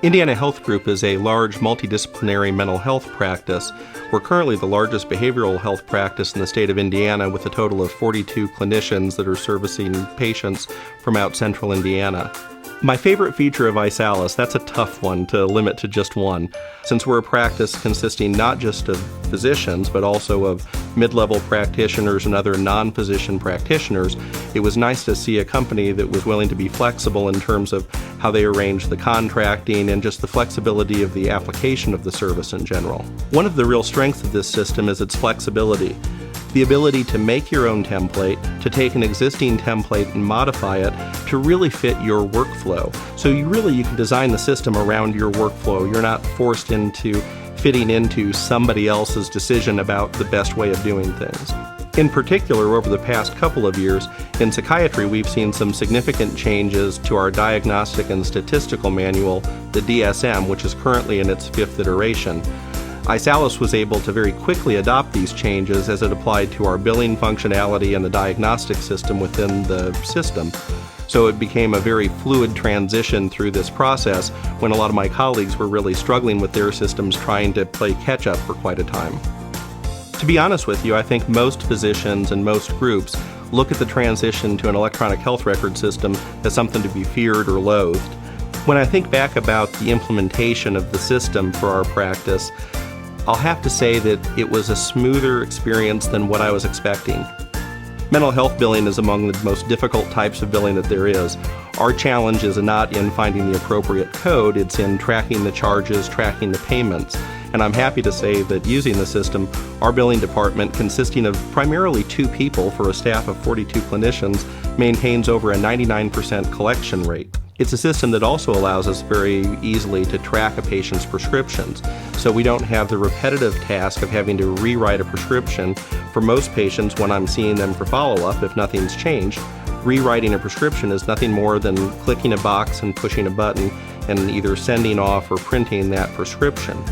Indiana Health Group is a large multidisciplinary mental health practice. We're currently the largest behavioral health practice in the state of Indiana with a total of 42 clinicians that are servicing patients from out central Indiana. My favorite feature of iSALUS, that's a tough one to limit to just one. Since we're a practice consisting not just of physicians, but also of mid-level practitioners and other non-physician practitioners, it was nice to see a company that was willing to be flexible in terms of how they arrange the contracting and just the flexibility of the application of the service in general. One of the real strengths of this system is its flexibility. The ability to make your own template, to take an existing template and modify it to really fit your workflow. So you can design the system around your workflow. You're not forced into fitting into somebody else's decision about the best way of doing things. In particular, over the past couple of years, in psychiatry, we've seen some significant changes to our diagnostic and statistical manual, the DSM, which is currently in its 5th iteration. iSALUS was able to very quickly adopt these changes as it applied to our billing functionality and the diagnostic system within the system. So it became a very fluid transition through this process when a lot of my colleagues were really struggling with their systems trying to play catch up for quite a time. To be honest with you, I think most physicians and most groups look at the transition to an electronic health record system as something to be feared or loathed. When I think back about the implementation of the system for our practice, I'll have to say that it was a smoother experience than what I was expecting. Mental health billing is among the most difficult types of billing that there is. Our challenge is not in finding the appropriate code, it's in tracking the charges, tracking the payments. And I'm happy to say that using the system, our billing department, consisting of primarily 2 people for a staff of 42 clinicians, maintains over a 99% collection rate. It's a system that also allows us very easily to track a patient's prescriptions. So we don't have the repetitive task of having to rewrite a prescription. For most patients, when I'm seeing them for follow-up, if nothing's changed, rewriting a prescription is nothing more than clicking a box and pushing a button and either sending off or printing that prescription.